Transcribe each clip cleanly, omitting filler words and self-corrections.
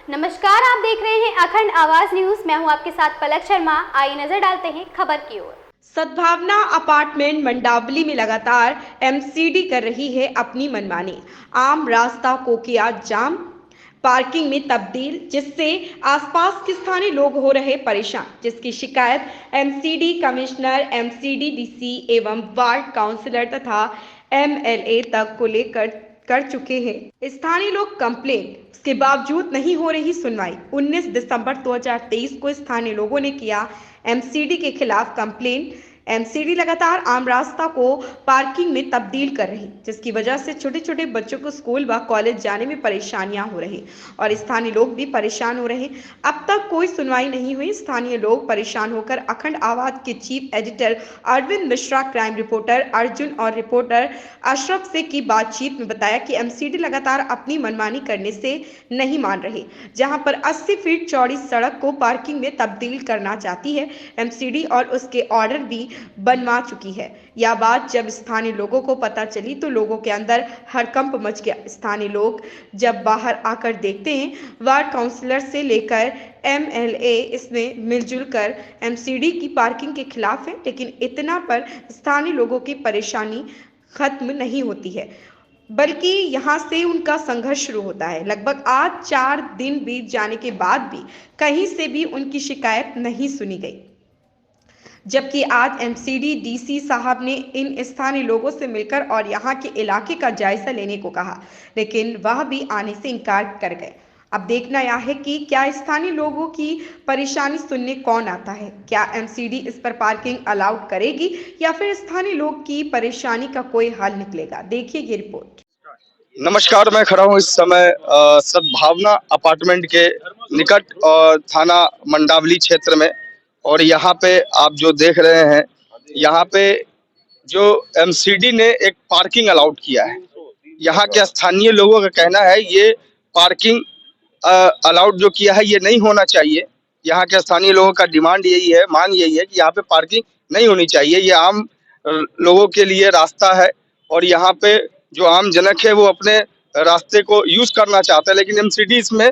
नमस्कार, आप देख रहे हैं अखंड आवाज न्यूज। मैं हूं आपके साथ पलक शर्मा। आइए नजर डालते हैं खबर की ओर। सद्भावना अपार्टमेंट मंडावली में लगातार एमसीडी कर रही है अपनी मनमानी। आम रास्ता को किया जाम, पार्किंग में तब्दील, जिससे आसपास के स्थानीय लोग हो रहे परेशान, जिसकी शिकायत एमसीडी कमिश्नर, एमसीडी डीसी एवं वार्ड काउंसलर तथा एमएलए तक को लेकर कर चुके हैं। स्थानीय लोग कंप्लेंट के बावजूद नहीं हो रही सुनवाई। 19 दिसंबर 2023 को स्थानीय लोगों ने किया एमसीडी के खिलाफ कंप्लेंट। एमसीडी लगातार आम रास्ता को पार्किंग में तब्दील कर रही, जिसकी वजह से छोटे छोटे बच्चों को स्कूल व कॉलेज जाने में परेशानियां हो रही और स्थानीय लोग भी परेशान हो रहे। अब तक कोई सुनवाई नहीं हुई। स्थानीय लोग परेशान होकर अखंड आवाज के chief editor Arvind Mishra, crime reporter Arjun और रिपोर्टर अशरफ से की बातचीत में बताया कि एमसीडी लगातार अपनी मनमानी करने से नहीं मान रहे। जहां पर 80 फीट चौड़ी सड़क को पार्किंग में तब्दील करना चाहती है एमसीडी और उसके ऑर्डर भी बनवा चुकी है। यह बात जब स्थानीय लोगों को पता चली तो लोगों के अंदर हड़कंप मच गया। स्थानीय लोग जब बाहर आकर देखते हैं, वार्ड काउंसलर से लेकर एमएलए इसमें मिलजुल कर एमसीडी की पार्किंग के खिलाफ है, लेकिन इतना पर स्थानीय लोगों की परेशानी खत्म नहीं होती है, बल्कि यहां से उनका संघर्ष शुरू होता है। लगभग आज 4 दिन बीत जाने के बाद भी कहीं से भी उनकी शिकायत नहीं सुनी गई, जबकि आज एमसीडी डीसी साहब ने इन स्थानीय लोगों से मिलकर और यहां के इलाके का जायजा लेने को कहा, लेकिन वह भी आने से इनकार कर गए। अब देखना यह है कि क्या स्थानीय लोगों की परेशानी सुनने कौन आता है। क्या एमसीडी इस पर पार्किंग अलाउड करेगी या फिर स्थानीय लोग की परेशानी का कोई हल निकलेगा। देखिए ये रिपोर्ट। नमस्कार, मैं खड़ा हूँ इस समय सद्भावना अपार्टमेंट के निकट थाना मंडावली क्षेत्र में, और यहाँ पे आप जो देख रहे हैं, यहाँ पे जो एमसीडी ने एक पार्किंग अलाउड किया है। यहाँ के स्थानीय लोगों का कहना है ये पार्किंग अलाउड जो किया है ये नहीं होना चाहिए। यहाँ के स्थानीय लोगों का डिमांड यही है, मांग यही है कि यहाँ पे पार्किंग नहीं होनी चाहिए। ये आम लोगों के लिए रास्ता है और यहाँ पे जो आम जनक है वो अपने रास्ते को यूज करना चाहता है, लेकिन एमसीडी इसमें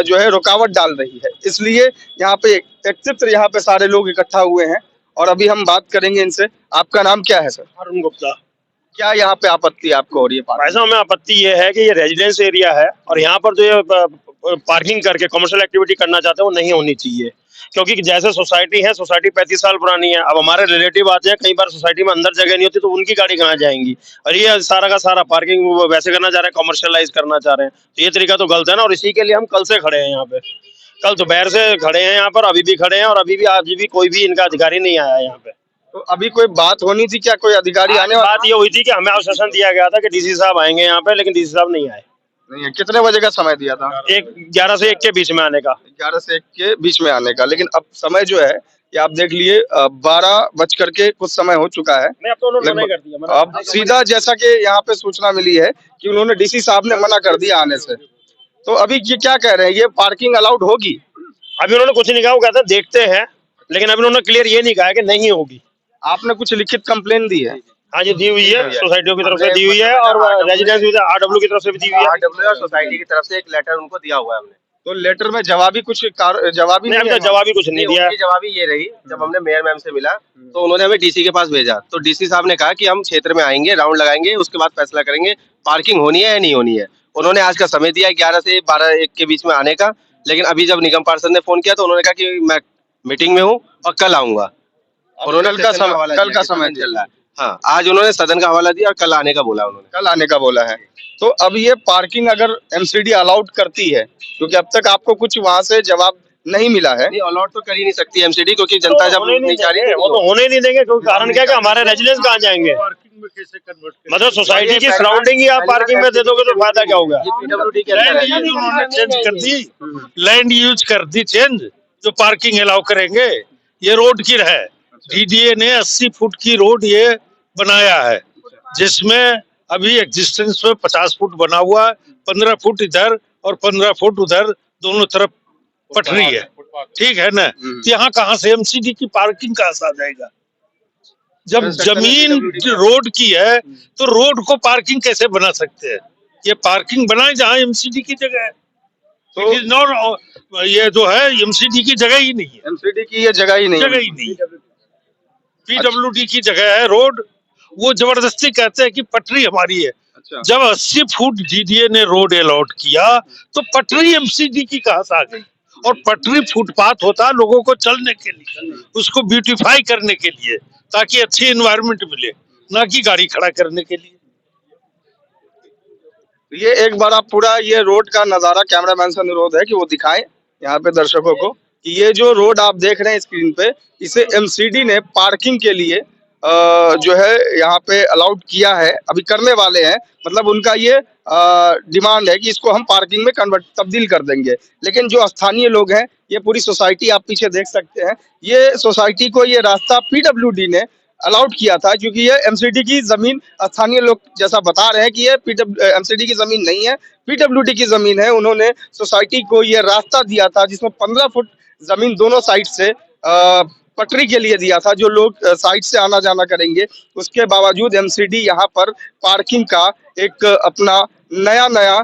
जो है रुकावट डाल रही है। इसलिए यहाँ पे एकत्रित यहाँ पे सारे लोग इकट्ठा हुए हैं और अभी हम बात करेंगे इनसे। आपका नाम क्या है सर? अरुण गुप्ता। क्या यहाँ पे आपत्ति आपको हो रही है? भाई साहब, हमें आपत्ति ये है कि ये रेजिडेंस एरिया है और यहाँ पर जो ये पार्किंग करके कमर्शियल एक्टिविटी करना चाहते हैं वो नहीं होनी चाहिए, क्योंकि जैसे सोसाइटी है, सोसाइटी 35 साल पुरानी है। अब हमारे रिलेटिव आते हैं, कई बार सोसाइटी में अंदर जगह नहीं होती तो उनकी गाड़ी कहाँ जाएंगी, और ये सारा का सारा पार्किंग वैसे करना चाह रहे हैं, कमर्शियलाइज करना चाह रहे हैं। तो ये तरीका तो गलत है ना, और इसी के लिए हम कल से खड़े हैं यहाँ पे। कल दोपहर से खड़े हैं यहाँ पर, अभी भी खड़े हैं, और अभी भी आज भी कोई भी इनका अधिकारी नहीं आया यहाँ पे। तो अभी कोई बात होनी थी क्या? कोई अधिकारी आने वाला? बात ये हुई थी कि हमें आश्वासन दिया गया था कि डीसी साहब आएंगे यहाँ पे, लेकिन डीसी साहब नहीं आए। नहीं है। कितने बजे का समय दिया था? 11 से 1 के बीच में आने का। 11 से 1 के बीच में आने का, लेकिन अब समय जो है ये आप देख लिए 12 बज करके कुछ समय हो चुका है। नहीं, अब तो उन्होंने मना कर दिया। अब सीधा जैसा कि यहाँ पे सूचना मिली है कि उन्होंने डीसी साहब ने मना कर दिया आने से, तो अभी ये क्या कह रहे हैं, ये पार्किंग अलाउड होगी? अभी उन्होंने कुछ नहीं कहा, वो कहते हैं देखते हैं, लेकिन अभी उन्होंने क्लियर ये नहीं कहा कि नहीं होगी। आपने कुछ लिखित कंप्लेन दी है? हाँ जी, दी हुई है, सोसाइटियों की तरफ से दी हुई है और रेजिडेंस आरडब्ल्यू की तरफ से भी दी हुई है। आरडब्ल्यू और सोसाइटी की तरफ से एक लेटर उनको दिया हुआ है हमने। तो लेटर में जवाबी कुछ जवाबी नहीं, हमने जवाबी कुछ नहीं दिया। जवाबी ये रही, जब हमने मेयर मैम से मिला तो उन्होंने हमें डीसी के पास भेजा, तो डीसी साहब ने कहा कि हम क्षेत्र में आएंगे, राउंड लगाएंगे, उसके बाद फैसला करेंगे पार्किंग होनी है या नहीं होनी है। उन्होंने आज का समय दिया 11 से 12-1 के बीच में आने का, लेकिन अभी जब निगम पार्षद ने फोन किया तो उन्होंने कहा कि मैं मीटिंग में हूँ और कल आऊंगा। उन्होंने कल का समय चल रहा है। हाँ, आज उन्होंने सदन का हवाला दिया और कल आने का बोला। उन्होंने कल आने का बोला है। तो अब ये पार्किंग अगर एमसीडी अलाउड करती है, क्योंकि अब तक आपको कुछ वहां से जवाब नहीं मिला है। नहीं, अलाउड तो कर ही नहीं सकती एमसीडी, क्योंकि जनता जब नहीं चाह रही है वो तो होने नहीं देंगे, क्योंकि कारण क्या है कि हमारे रेजिडेंस कहाँ जाएंगे। मतलब सोसाइटी की सराउंडिंग ही आप पार्किंग में दे दोगे तो फायदा क्या होगा? लैंड यूज कर दी चेंज, जो पार्किंग अलाउ करेंगे। ये रोड की है, डीडीए ने 80 फुट की रोड ये बनाया है, जिसमें अभी एग्जिस्टेंस में 50 फुट बना हुआ है, 15 फुट इधर और 15 फुट उधर, दोनों तरफ पटरी है, ठीक है ना। तो यहाँ कहाँ से एमसीडी की पार्किंग कहाँ से आ जाएगा? जब जमीन रोड की है तो रोड को पार्किंग कैसे बना सकते हैं? ये पार्किंग बनाए जहाँ एमसीडी की जगह है। तो इट इज नॉट, ये जो है एमसीडी की जगह ही नहीं है, एमसीडी की ये जगह ही नहीं जगह है। ही नहीं है। पीडब्ल्यूडी की जगह है रोड। वो जबरदस्ती कहते हैं कि पटरी हमारी है। अच्छा, जब 80 फुट डीडीए ने रोड अलॉट किया तो पटरी एमसीडी की कहां से आ गई? और पटरी फुटपाथ होता है लोगों को चलने के लिए, उसको ब्यूटीफाई करने के लिए, ताकि अच्छी एनवायरनमेंट मिले, ना कि गाड़ी खड़ा करने के लिए। ये एक बार आप पूरा ये रोड का नजारा कैमरामैन से अनुरोध है कि वो दिखाएं यहाँ पे दर्शकों को कि ये जो रोड आप देख रहे हैं स्क्रीन पे, इसे एमसीडी ने पार्किंग के लिए जो है यहाँ पे अलाउड किया है, अभी करने वाले हैं। मतलब उनका ये डिमांड है कि इसको हम पार्किंग में तब्दील कर देंगे। लेकिन जो स्थानीय लोग हैं, ये पूरी सोसाइटी आप पीछे देख सकते हैं, ये सोसाइटी को ये रास्ता पीडब्ल्यूडी ने अलाउड किया था, क्योंकि ये एमसीडी की जमीन, स्थानीय लोग जैसा बता रहे हैं कि ये एमसीडी की जमीन नहीं है, पीडब्ल्यूडी की जमीन है। उन्होंने सोसाइटी को ये रास्ता दिया था जिसमें 15 फुट जमीन दोनों साइड से पटरी के लिए दिया था, जो लोग साइड से आना जाना करेंगे। उसके बावजूद एमसीडी यहाँ पर पार्किंग का एक अपना नया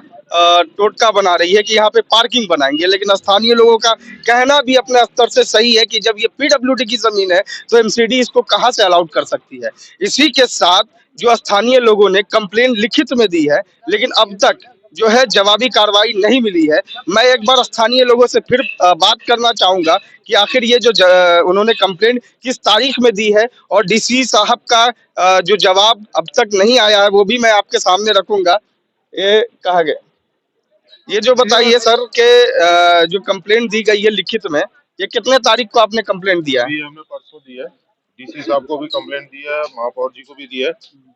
टोटका बना रही है कि यहाँ पे पार्किंग बनाएंगे। लेकिन स्थानीय लोगों का कहना भी अपने स्तर से सही है कि जब ये पीडब्ल्यूडी की जमीन है तो एमसीडी इसको कहाँ से अलाउड कर सकती है। इसी के साथ जो स्थानीय लोगों ने कंप्लेन लिखित में दी है, लेकिन अब तक जो है जवाबी कार्रवाई नहीं मिली है। मैं एक बार स्थानीय लोगों से फिर बात करना चाहूंगा कि आखिर ये जो उन्होंने कंप्लेन किस तारीख में दी है, और डीसी साहब का जो जवाब अब तक नहीं आया है वो भी मैं आपके सामने रखूंगा। ये कहा गया, ये जो बताइए सर के जो कंप्लेंट दी गई है लिखित में, ये कितने तारीख को आपने कंप्लेंट दिया है? अभी हमने परसों दी है, डीसी साहब को भी कंप्लेंट दी है, महापौर जी को भी दी है।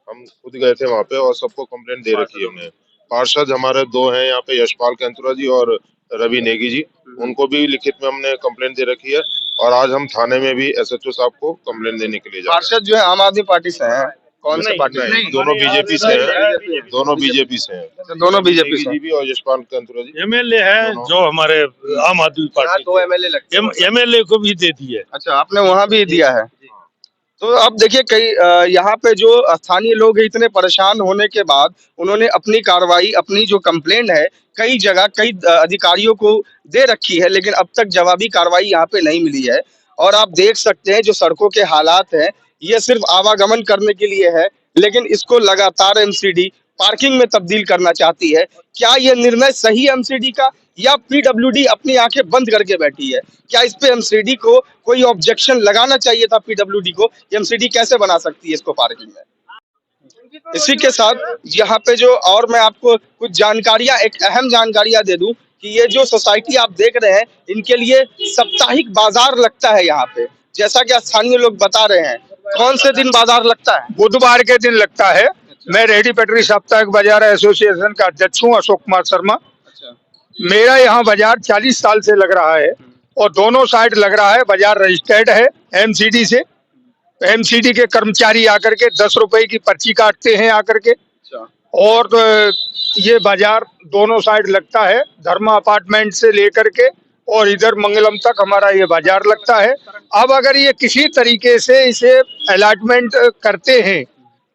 हम खुद गए थे वहाँ पे और सबको कंप्लेंट दे रखी है हमने। पार्षद हमारे 2 हैं यहाँ पे, यशपाल कैंतुरा जी और रवि नेगी जी, उनको भी लिखित में हमने कंप्लेंट दे रखी है। और आज हम थाने में भी एसएचओ साहब को कंप्लेंट देने के लिए जा रहे हैं। पार्षद जो है आम आदमी पार्टी से हैं? कौन से पार्टी से? नहीं, दोनों बीजेपी से हैं, दोनों बीजेपी से हैं। दोनों बीजेपी से नेगी जी भी और यशपाल कैंतुरा जी एमएलए है जो हमारे आम आदमी पार्टी, 2 एमएलए लगते हैं। एमएलए को भी दे दी है। अच्छा, आपने वहां भी दिया है। तो अब देखिए कई यहाँ पे जो स्थानीय लोग हैं, इतने परेशान होने के बाद उन्होंने अपनी कार्रवाई, अपनी जो कंप्लेंट है कई जगह कई अधिकारियों को दे रखी है, लेकिन अब तक जवाबी कार्रवाई यहाँ पे नहीं मिली है। और आप देख सकते हैं जो सड़कों के हालात हैं, ये सिर्फ आवागमन करने के लिए है, लेकिन इसको लगातार एमसीडी पार्किंग में तब्दील करना चाहती है। क्या ये निर्णय सही है एमसीडी का, या पीडब्ल्यूडी अपनी आंखें बंद करके बैठी है? क्या इस पे एमसीडी को कोई ऑब्जेक्शन लगाना चाहिए था पीडब्ल्यूडी को? एमसीडी कैसे बना सकती है इसको पार्किंग में? इसी के साथ यहाँ पे जो और मैं आपको कुछ जानकारियां, एक अहम जानकारियां दे दूं कि ये जो सोसाइटी आप देख रहे हैं, इनके लिए साप्ताहिक बाजार लगता है यहाँ पे, जैसा कि स्थानीय लोग बता रहे हैं। कौन से दिन बाजार लगता है? बुधवार के दिन लगता है। मैं रेहड़ी पटरी साप्ताहिक बाजार एसोसिएशन का अध्यक्ष हूँ, अशोक कुमार शर्मा। मेरा यहाँ बाजार 40 साल से लग रहा है और दोनों साइड लग रहा है। बाजार रजिस्टर्ड है एमसीडी से। एमसीडी के कर्मचारी आकर के 10 रुपए की पर्ची काटते हैं आकर के। और ये बाजार दोनों साइड लगता है, धर्मा अपार्टमेंट से लेकर के और इधर मंगलम तक हमारा ये बाजार लगता है। अब अगर ये किसी तरीके से इसे अलॉटमेंट करते हैं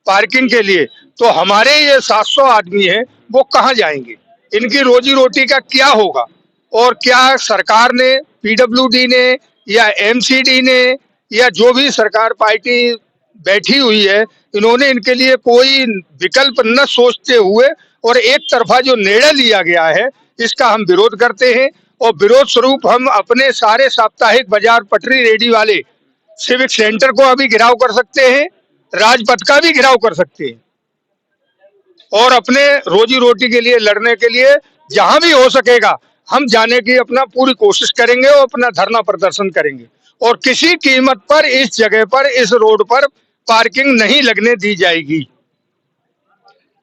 पार्किंग के लिए, तो हमारे ये 700 आदमी हैं, वो कहाँ जाएंगे? इनकी रोजी रोटी का क्या होगा? और क्या सरकार ने, पीडब्ल्यूडी ने या एमसीडी ने या जो भी सरकार पार्टी बैठी हुई है, इन्होंने इनके लिए कोई विकल्प न सोचते हुए और एक तरफा जो निर्णय लिया गया है, इसका हम विरोध करते हैं। और विरोध स्वरूप हम अपने सारे साप्ताहिक बाजार पटरी रेडी वाले सिविक सेंटर को अभी घिराव कर सकते हैं, राजपथ का भी घिराव कर सकते हैं, और अपने रोजी रोटी के लिए लड़ने के लिए जहां भी हो सकेगा हम जाने की अपना पूरी कोशिश करेंगे और अपना धरना प्रदर्शन करेंगे। और किसी कीमत पर इस जगह पर, इस रोड पर पार्किंग नहीं लगने दी जाएगी।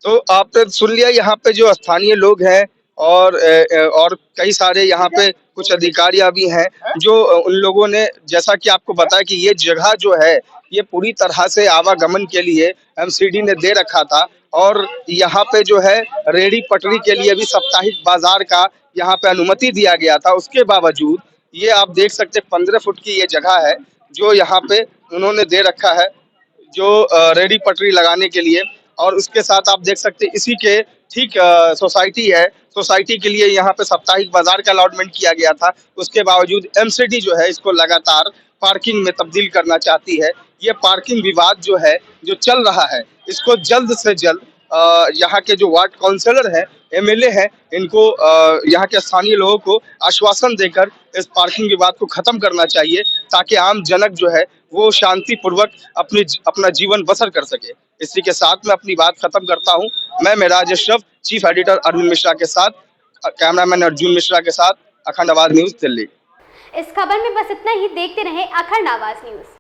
तो आपने सुन लिया, यहाँ पे जो स्थानीय लोग हैं और कई सारे यहाँ पे कुछ अधिकारियां भी हैं, जो उन लोगों ने, जैसा कि आपको बताया कि ये जगह जो है ये पूरी तरह से आवागमन के लिए एमसीडी ने दे रखा था। और यहाँ पे जो है रेहड़ी पटरी के लिए भी साप्ताहिक बाजार का यहाँ पे अनुमति दिया गया था। उसके बावजूद ये आप देख सकते 15 फुट की ये जगह है जो यहाँ पे उन्होंने दे रखा है, जो रेहड़ी पटरी लगाने के लिए। और उसके साथ आप देख सकते हैं इसी के ठीक सोसाइटी है, सोसाइटी के लिए यहाँ पे साप्ताहिक बाजार का अलॉटमेंट किया गया था। उसके बावजूद एमसीडी जो है इसको लगातार पार्किंग में तब्दील करना चाहती है। ये पार्किंग विवाद जो है जो चल रहा है, इसको जल्द से जल्द यहाँ के जो वार्ड काउंसलर हैं, एमएलए हैं, इनको यहाँ के स्थानीय लोगों को आश्वासन देकर इस पार्किंग विवाद को खत्म करना चाहिए, ताकि आम जनक जो है वो शांतिपूर्वक अपना जीवन बसर कर सके। इसी के साथ मैं अपनी बात खत्म करता हूँ। मैं मेराज अशरफ, चीफ एडिटर अरविंद मिश्रा के साथ, कैमरामैन अर्जुन मिश्रा के साथ, अखंड आवाज न्यूज दिल्ली। इस खबर में बस इतना ही। देखते रहें अखंड आवाज न्यूज।